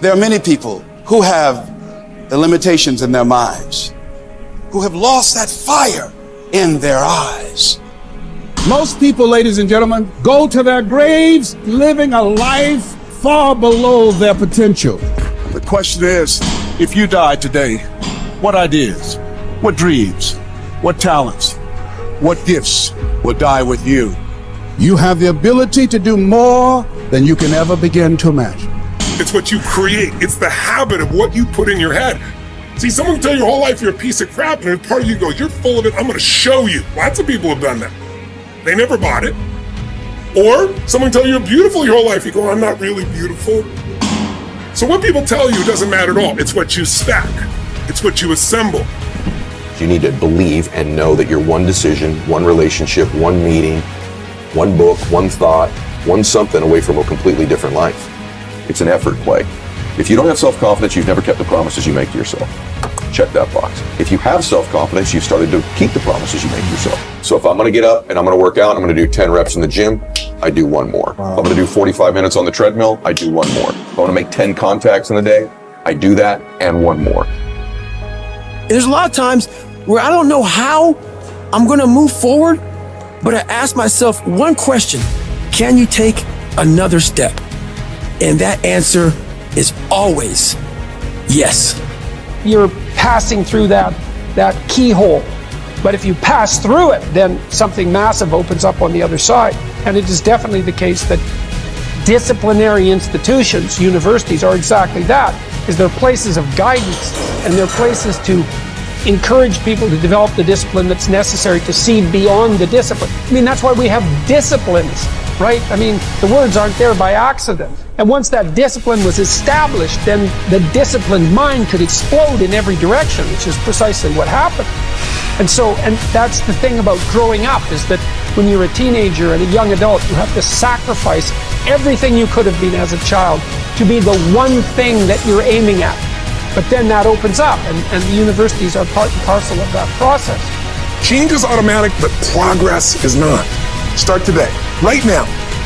There are many people who have the limitations in their minds, who have lost that fire in their eyes. Most people, ladies and gentlemen, go to their graves living a life far below their potential. The question is, if you died today, what ideas, what dreams, what talents, what gifts will die with you? You have the ability to do more than you can ever begin to imagine. It's what you create. It's the habit of what you put in your head. See, someone can tell you your whole life you're a piece of crap, and part of you goes, you're full of it, I'm gonna show you. Lots of people have done that. They never bought it. Or someone tell you you're beautiful your whole life, you go, I'm not really beautiful. So what people tell you doesn't matter at all. It's what you stack. It's what you assemble. You need to believe and know that you're one decision, one relationship, one meeting, one book, one thought, one something away from a completely different life. It's an effort play. If you don't have self-confidence, you've never kept the promises you make to yourself. Check that box. If you have self-confidence, you've started to keep the promises you make to yourself. So if I'm gonna get up and I'm gonna work out, I'm gonna do 10 reps in the gym, I do one more. Wow. If I'm gonna do 45 minutes on the treadmill, I do one more. If I wanna make 10 contacts in a day, I do that and one more. There's a lot of times where I don't know how I'm gonna move forward, but I ask myself one question: can you take another step? And that answer is always yes. You're passing through that keyhole. But if you pass through it, then something massive opens up on the other side. And it is definitely the case that disciplinary institutions, universities, are exactly that, is they're places of guidance, and they're places to encourage people to develop the discipline that's necessary to see beyond the discipline. I mean, that's why we have disciplines, right? I mean, the words aren't there by accident. And once that discipline was established, then the disciplined mind could explode in every direction, which is precisely what happened. And that's the thing about growing up, is that when you're a teenager and a young adult, you have to sacrifice everything you could have been as a child to be the one thing that you're aiming at. But then that opens up, and the universities are part and parcel of that process. Change is automatic, but progress is not. Start today, right now.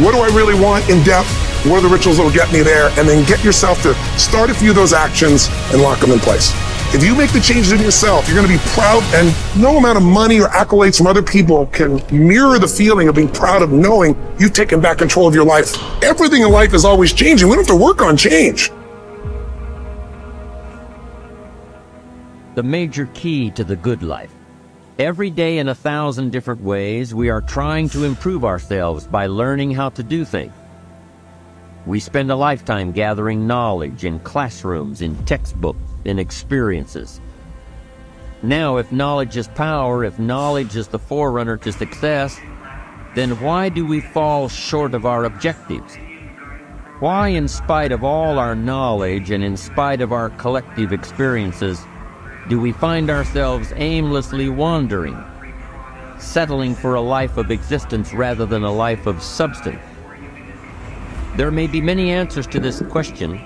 What do I really want in depth? What are the rituals that will get me there? And then get yourself to start a few of those actions and lock them in place. If you make the changes in yourself, you're gonna be proud, and no amount of money or accolades from other people can mirror the feeling of being proud of knowing you've taken back control of your life. Everything in life is always changing. We don't have to work on change. The major key to the good life. Every day in 1,000 different ways, we are trying to improve ourselves by learning how to do things. We spend a lifetime gathering knowledge in classrooms, in textbooks, in experiences. Now, if knowledge is power, if knowledge is the forerunner to success, then why do we fall short of our objectives? Why, in spite of all our knowledge and in spite of our collective experiences, do we find ourselves aimlessly wandering, settling for a life of existence rather than a life of substance? There may be many answers to this question,